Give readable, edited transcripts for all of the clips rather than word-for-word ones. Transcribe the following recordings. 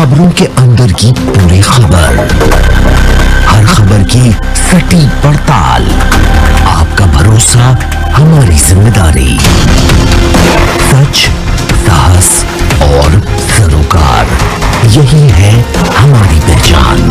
खबरों के अंदर की पूरी खबर, हर खबर की सटीक पड़ताल, आपका भरोसा हमारी जिम्मेदारी। सच, साहस और सरोकार, यही है हमारी पहचान।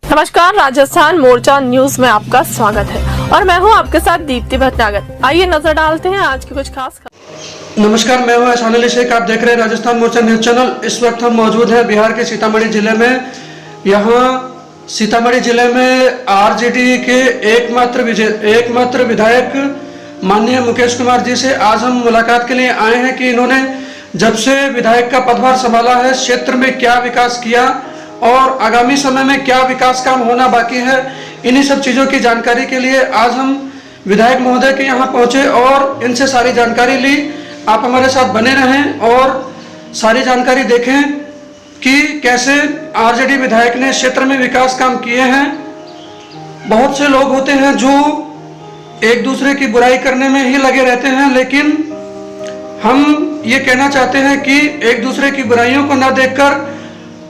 नमस्कार, राजस्थान मोर्चा न्यूज में आपका स्वागत है और मैं हूं आपके साथ दीप्ति भटनागर। आइए नजर डालते हैं आज की कुछ खास खबर। नमस्कार, मैं हूं असानिल शेख। आप देख रहे हैं राजस्थान मोर्चा न्यूज चैनल। इस वक्त हम मौजूद हैं बिहार के सीतामढ़ी जिले में। यहाँ सीतामढ़ी जिले में आरजेडी के एकमात्र विधायक माननीय मुकेश कुमार जी से आज हम मुलाकात के लिए आए हैं कि इन्होंने जब से विधायक का पदभार संभाला है क्षेत्र में क्या विकास किया और आगामी समय में क्या विकास काम होना बाकी है। इन्हीं सब चीज़ों की जानकारी के लिए आज हम विधायक महोदय के यहाँ पहुँचे और इनसे सारी जानकारी ली। आप हमारे साथ बने रहें और सारी जानकारी देखें कि कैसे आरजेडी विधायक ने क्षेत्र में विकास काम किए हैं। बहुत से लोग होते हैं जो एक दूसरे की बुराई करने में ही लगे रहते हैं, लेकिन हम ये कहना चाहते हैं कि एक दूसरे की बुराइयों को न देखकर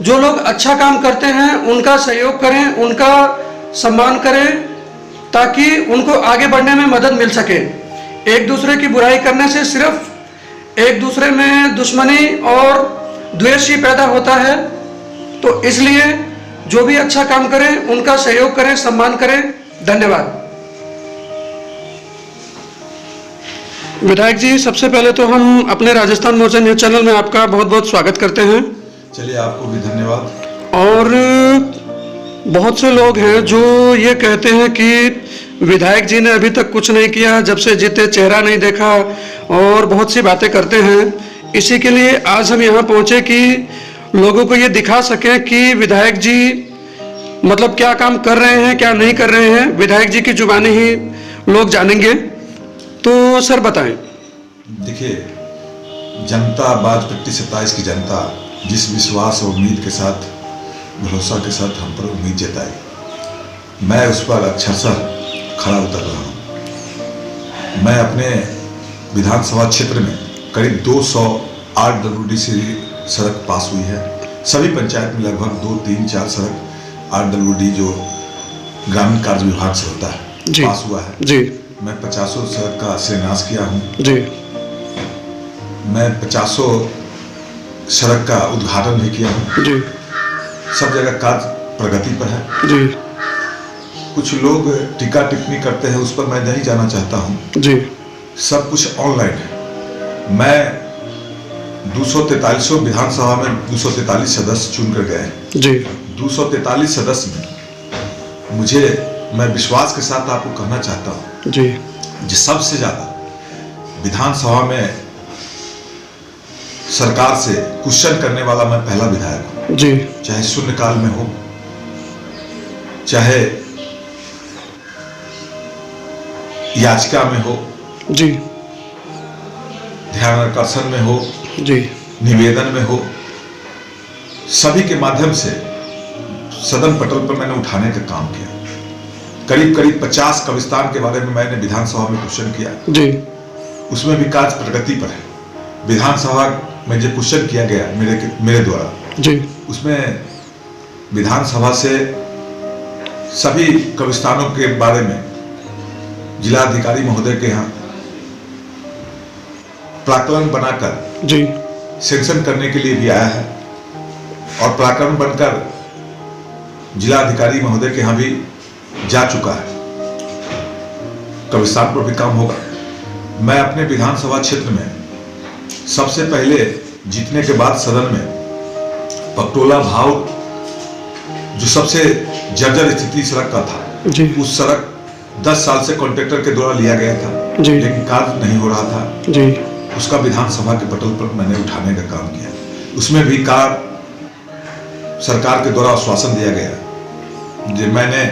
जो लोग अच्छा काम करते हैं उनका सहयोग करें, उनका सम्मान करें, ताकि उनको आगे बढ़ने में मदद मिल सके। एक दूसरे की बुराई करने से सिर्फ एक दूसरे में दुश्मनी और द्वेष ही पैदा होता है। तो इसलिए जो भी अच्छा काम करें उनका सहयोग करें, सम्मान करें। धन्यवाद। विधायक जी, सबसे पहले तो हम अपने राजस्थान मोर्चा न्यूज चैनल में आपका बहुत बहुत स्वागत करते हैं। चलिए, आपको भी धन्यवाद। और बहुत से लोग हैं जो ये कहते हैं कि विधायक जी ने अभी तक कुछ नहीं किया, जब से जीते चेहरा नहीं देखा, और बहुत सी बातें करते हैं। इसी के लिए आज हम यहाँ पहुँचे कि लोगों को ये दिखा सकें कि विधायक जी मतलब क्या काम कर रहे हैं, क्या नहीं कर रहे हैं। विधायक जी की जुबानी ही लोग जानेंगे। तो सर बताएं। देखिए, जनता बाजपट्टी 27 की जनता जिस विश्वास और उम्मीद के साथ, भरोसा के साथ हम पर उम्मीद जताई, मैं उस पर अक्षरशः खड़ा उतर रहा हूँ। मैं अपने विधानसभा क्षेत्र में करीब 208 WDC सड़क पास हुई है। सभी पंचायत में लगभग 2, 3, 4 सड़क RWD जो ग्रामीण कार्य विभाग से होता है जी, पास हुआ है जी। मैं 50 सड़क का शिलान्यास किया हूँ जी। मैं 50 सड़क का उद्घाटन भी किया हूँ जी। सब जगह कार्य प्रगति पर है जी। कुछ लोग टीका टिप्पणी करते हैं, उस पर मैं नहीं जाना चाहता हूँ जी। सब कुछ ऑनलाइन है। मैं 243 विधानसभा में 243 सदस्य चुन कर गए जी। 243 सदस्य में मैं विश्वास के साथ आपको कहना चाहता हूँ जी, सबसे ज्यादा विधानसभा में सरकार से क्वेश्चन करने वाला मैं पहला विधायक हूँ जी। चाहे शून्यकाल में हो, चाहे याचिका में हो जी, ध्यान आकर्षण में हो जी, निवेदन में हो, सभी के माध्यम से सदन पटल पर मैंने उठाने का काम किया। करीब 50 कब्रिस्तान के बारे में मैंने विधानसभा में क्वेश्चन किया जी। उसमें भी कार्य प्रगति पर है। विधानसभा में जो क्वेश्चन किया गया मेरे द्वारा जी, उसमें विधानसभा से सभी कब्रिस्तानों के बारे में जिलाधिकारी महोदय के यहाँ प्राक्कलन बनाकर जी सेंक्शन करने के लिए भी आया है और प्राक्कलन बनकर जिलाधिकारी महोदय के यहाँ भी जा चुका है। कब्रिस्तान पर भी काम होगा। मैं अपने विधानसभा क्षेत्र में सबसे पहले जीतने के बाद सदन में पकटोला भाव जो सबसे जर्जर स्थिति सड़क का था जी, उस सड़क 10 साल से कॉन्ट्रैक्टर के द्वारा लिया गया था जी, लेकिन कार्य नहीं हो रहा था जी। उसका विधानसभा के पटल पर मैंने उठाने का काम किया। उसमें भी कार्य सरकार के द्वारा आश्वासन दिया गया जो मैंने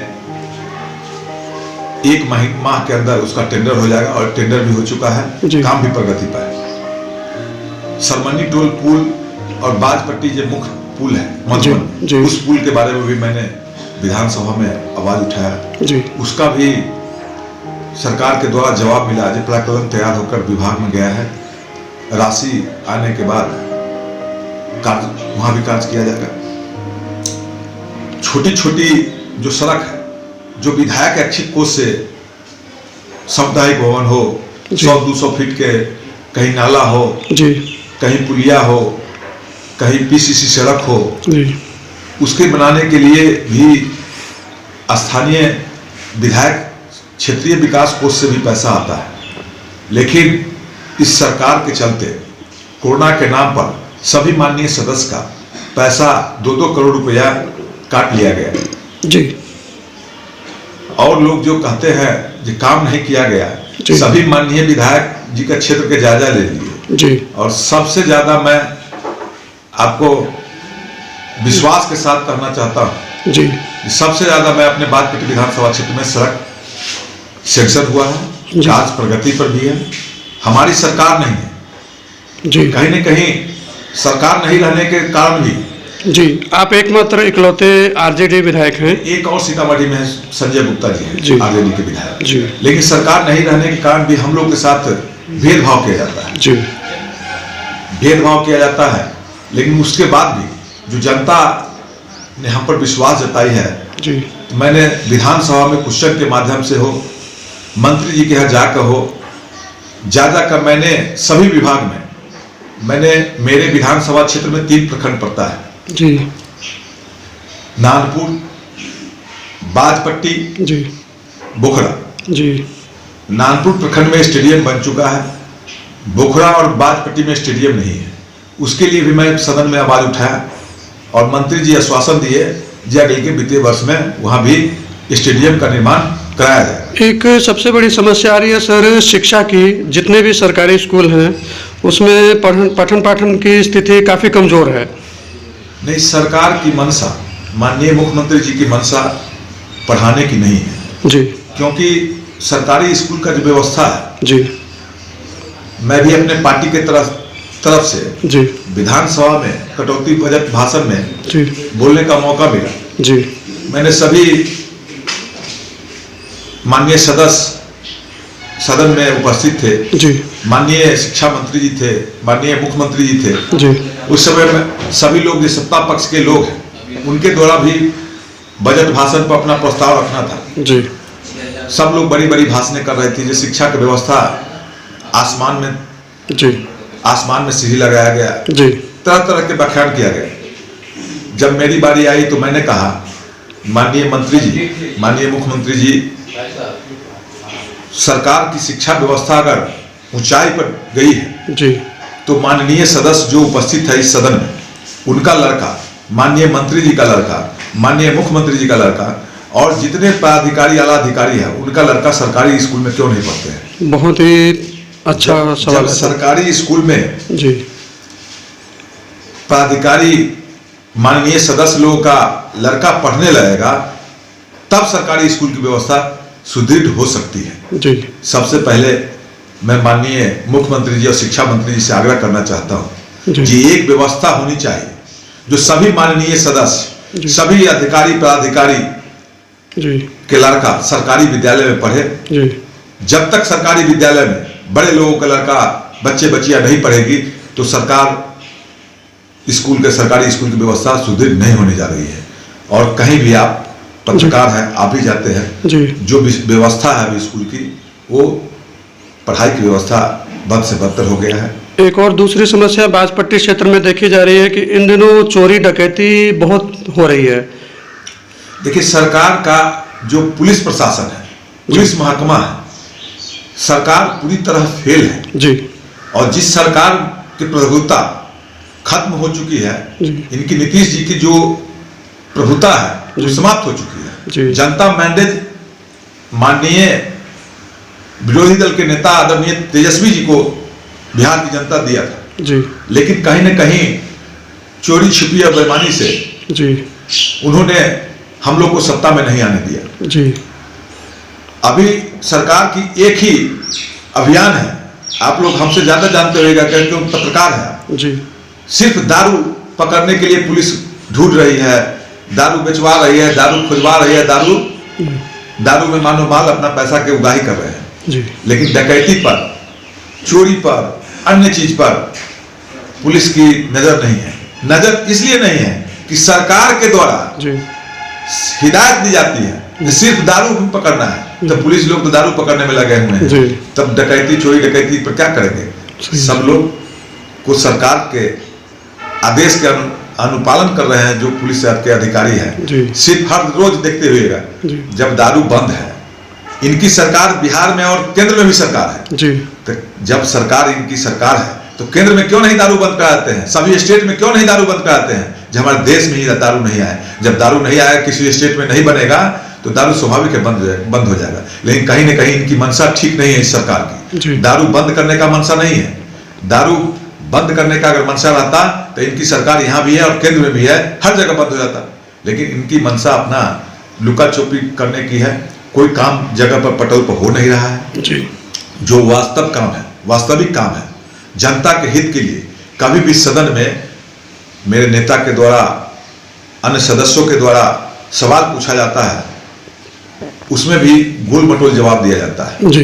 1 माह के अंदर उसका टेंडर हो जाएगा और टेंडर भी हो चुका है, काम भी प्रगति पर है। सरमनी टोल पुल और बाजपट्टी जो मुख्य पुल है जी, मधुबन, जी। उस पुल के बारे में भी मैंने विधानसभा में आवाज उठाया जी, उसका भी सरकार के द्वारा जवाब मिला। आज प्राकलन तैयार होकर विभाग में गया है, राशि आने के बाद कार्य वहां भी कार्य किया जाएगा। छोटी छोटी जो सड़क है, जो विधायक ऐच्छिक कोष से सामुदायिक भवन हो, 100-200 फीट के कहीं नाला हो, जी, कहीं पुलिया हो, कहीं पीसीसी सड़क हो, जी, उसके बनाने के लिए भी स्थानीय विधायक क्षेत्रीय विकास कोष से भी पैसा आता है। लेकिन इस सरकार के चलते कोरोना के नाम पर सभी माननीय सदस्य का पैसा 2-2 करोड़ रुपया काट लिया गया। जी, और लोग जो कहते हैं कि काम नहीं किया गया, जी। सभी माननीय विधायक जी का क्षेत्र के जायजा ले लिए। जी, और सबसे ज्यादा मैं आपको विश्वास के साथ कहना चाहता हूं जी, कि सबसे ज्यादा मैं अपने बाजपट्टी विधानसभा क्षेत्र में सड़क सेक्शन हुआ है, जी। आज प्रगति पर भी है। हमारी सरकार नहीं है, जी, कहीं न कहीं सरकार नहीं रहने के कारण भी जी, आप एकमात्र इकलौते आरजेडी विधायक हैं। एक और सीतामढ़ी में संजय गुप्ता जी जी। हैं आरजेडी के विधायक, जी। लेकिन सरकार नहीं रहने के कारण भी हम लोग के साथ भेदभाव किया जाता है, जी, भेदभाव किया जाता है। लेकिन उसके बाद भी जो जनता ने हम पर विश्वास जताई है, जी, तो मैंने विधानसभा में क्वेश्चन के माध्यम से हो, मंत्री जी के यहाँ जाकर हो, कर मैंने सभी विभाग में मेरे विधानसभा क्षेत्र में 3 प्रखंड पड़ता है, जी, नानपुर, बाजपट्टी, जी, बोखरा। जी, नानपुर प्रखंड में स्टेडियम बन चुका है, बोखरा और बाजपट्टी में स्टेडियम नहीं है। उसके लिए भी मैं सदन में आवाज उठाया और मंत्री जी आश्वासन दिए कि अगले के वित्तीय वर्ष में वहां भी स्टेडियम का निर्माण कराया जाएगा। एक सबसे बड़ी समस्या आ रही है सर शिक्षा की। जितने भी सरकारी स्कूल हैं उसमें पठन पाठन की स्थिति काफ़ी कमज़ोर है। नहीं, सरकार की मंशा, माननीय मुख्यमंत्री जी की मंशा पढ़ाने की नहीं है, जी, क्योंकि सरकारी स्कूल का जो व्यवस्था है, जी, मैं भी अपने पार्टी के तरफ से जी, विधानसभा में कटौती बजट भाषण में जी, बोलने का मौका मिला। जी, मैंने सभी माननीय सदस्य सदन में उपस्थित थे, जी, माननीय शिक्षा मंत्री जी थे, माननीय मुख्यमंत्री जी थे। जी, उस समय में सभी लोग जो सत्ता पक्ष के लोग हैं उनके द्वारा भी बजट भाषण पर अपना प्रस्ताव रखना था। जी, सब लोग बड़ी बड़ी भाषणें कर रहे थे, जो शिक्षा की व्यवस्था आसमान में सीढ़ी लगाया गया, जी, तरह तरह के व्याख्यान किया गया। जब मेरी बारी आई तो मैंने कहा, माननीय मंत्री जी, माननीय मुख्यमंत्री जी, सरकार की शिक्षा व्यवस्था अगर ऊंचाई पर गई है जी, तो माननीय सदस्य जो उपस्थित है इस सदन में, उनका लड़का, माननीय मंत्री जी का लड़का, माननीय मुख्यमंत्री जी का लड़का और जितने पदाधिकारी आला अधिकारी है उनका लड़का सरकारी स्कूल में क्यों नहीं पढ़ते हैं? बहुत ही अच्छा सवाल जब है। सरकारी स्कूल में जी, पदाधिकारी माननीय सदस्य लोगों का लड़का पढ़ने लगेगा तब सरकारी स्कूल की व्यवस्था सुदृढ़ हो सकती है। जी, सबसे पहले मैं माननीय मुख्यमंत्री जी और शिक्षा मंत्री जी से आग्रह करना चाहता हूं जी, कि एक व्यवस्था होनी चाहिए जो सभी माननीय सदस्य, जी, सभी अधिकारी पदाधिकारी जी, के लड़का सरकारी विद्यालय में पढ़े। जी, जब तक सरकारी विद्यालय में बड़े लोगों का लड़का, बच्चे बच्चियां नहीं पढ़ेगी तो सरकारी स्कूल की व्यवस्था सुदृढ़ नहीं होने जा रही है। और कहीं भी आप पत्रकार हैं, आप भी जाते हैं, जी, जो व्यवस्था है अभी स्कूल की, वो पढ़ाई की व्यवस्था बद से बदतर हो गया है। एक और दूसरी समस्या बाजपट्टी क्षेत्र में देखी जा रही है कि इन दिनों चोरी डकैती बहुत हो रही है। देखिए, सरकार का जो पुलिस प्रशासन है, पुलिस महकमा है, सरकार पूरी तरह फेल है। जी, और जिस सरकार की प्रभुता खत्म हो चुकी है, जी, इनकी नीतीश जी की जो प्रभुता है वो जी, समाप्त हो चुकी है। जी, जनता मैंडेट माननीय विरोधी दल के नेता आदरणीय तेजस्वी जी को बिहार की जनता दिया था, जी, लेकिन कहीं न कहीं चोरी छिपी और बेईमानी से जी, उन्होंने हम लोग को सत्ता में नहीं आने दिया। जी, अभी सरकार की एक ही अभियान है, आप लोग हमसे ज्यादा जानते होगा क्योंकि पत्रकार है, जी, सिर्फ दारू पकड़ने के लिए पुलिस ढूंढ रही है, दारू बेचवा रही है, दारू खुजवा रही है, दारू में मानो माल अपना पैसा के उगाही कर रहे हैं जी। लेकिन डकैती पर, चोरी पर, अन्य चीज पर पुलिस की नजर नहीं है। नजर इसलिए नहीं है कि सरकार के द्वारा जी हिदायत दी जाती है कि सिर्फ दारू पकड़ना है, तो पुलिस लोग तो दारू पकड़ने में लगे हुए जी। हैं, तब डकैती चोरी डकैती पर क्या करेंगे? सब लोग को सरकार के आदेश के अनुपालन कर रहे हैं जो पुलिस के अधिकारी हैं। सिर्फ हर रोज देखते हुएगा जब दारू बंद है, इनकी सरकार बिहार में और केंद्र में भी सरकार है जी, तो जब सरकार इनकी सरकार है तो केंद्र में क्यों नहीं दारू बंद कराते हैं? सभी स्टेट में क्यों नहीं दारू बंद कराते हैं? जब हमारे देश में ही दारू नहीं आए, जब दारू नहीं आया, किसी स्टेट में नहीं बनेगा तो दारू स्वाभाविक है बंद हो जाएगा। लेकिन कहीं ना कहीं इनकी मंशा ठीक नहीं है इस सरकार की। दारू बंद करने का मंशा नहीं है। दारू बंद करने का अगर मंशा रहता तो इनकी सरकार यहाँ भी है और केंद्र में भी है, हर जगह बंद हो जाता। लेकिन इनकी मंशा अपना लुका छुपी करने की है। कोई काम जगह पर पटल पर हो नहीं रहा है जी। जो वास्तव काम है, वास्तविक काम है जनता के हित के लिए। कभी भी सदन में मेरे नेता के द्वारा, अन्य सदस्यों के द्वारा सवाल पूछा जाता है, उसमें भी गोल मटोल जवाब दिया जाता है जी।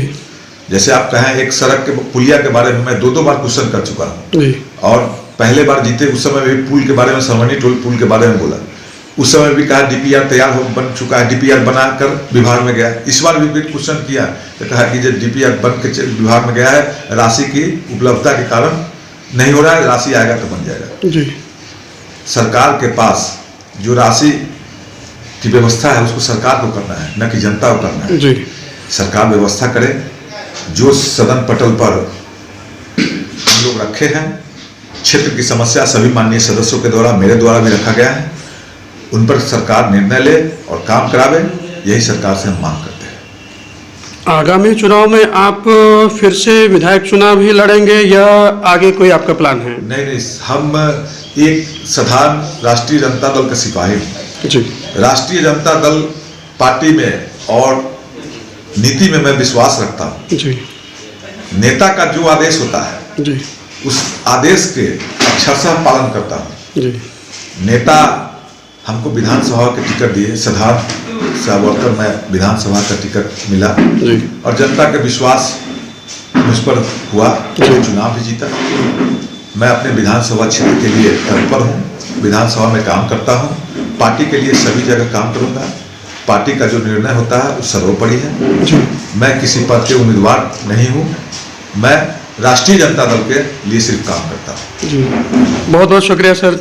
जैसे आप कहें एक सड़क के पुलिया के बारे में मैं 2 बार क्वेश्चन कर चुका हूं जी। और पहले बार जीते उस समय भी पुल के बारे में, सरवनी टोल पुल के बारे में बोला। उस समय भी कहा डीपीआर तैयार हो बन चुका है, डीपीआर बनाकर विभाग में गया। इस बार भी क्वेश्चन किया तो कहा कि जब डीपीआर बन के विभाग में गया है, राशि की उपलब्धता के कारण नहीं हो रहा है, राशि आएगा तो बन जाएगा जी। सरकार के पास जो राशि की व्यवस्था है उसको सरकार को करना है, न कि जनता को करना है। जी। सरकार व्यवस्था करे। जो सदन पटल पर हम लोग रखे हैं, क्षेत्र की समस्या सभी माननीय सदस्यों के द्वारा, मेरे द्वारा भी रखा गया है, उन पर सरकार निर्णय ले और काम करावे, यही सरकार से हम मांग करते हैं। आगामी चुनाव में आप फिर से विधायक चुनाव ही लड़ेंगे या आगे कोई आपका प्लान है? नहीं, हम एक साधारण राष्ट्रीय जनता दल के सिपाही हैं जी। राष्ट्रीय जनता दल पार्टी में और नीति में मैं विश्वास रखता हूँ जी। नेता का जो आदेश होता है जी। उस आदेश के अक्षरशः पालन करता हूँ। जी। नेता हमको विधानसभा के टिकट दिए, साधारण सा वर्कर मैं विधानसभा का टिकट मिला जी। और जनता का विश्वास मुझ पर हुआ, चुनाव भी जीता। मैं अपने विधानसभा क्षेत्र के लिए तत्पर हूँ, विधानसभा में काम करता हूँ, पार्टी के लिए सभी जगह काम करूँगा। पार्टी का जो निर्णय होता है वो सर्वोपरि है जी। मैं किसी पद के उम्मीदवार नहीं हूँ, मैं राष्ट्रीय जनता दल के लिए सिर्फ काम करता हूँ। जी। बहुत बहुत शुक्रिया सर।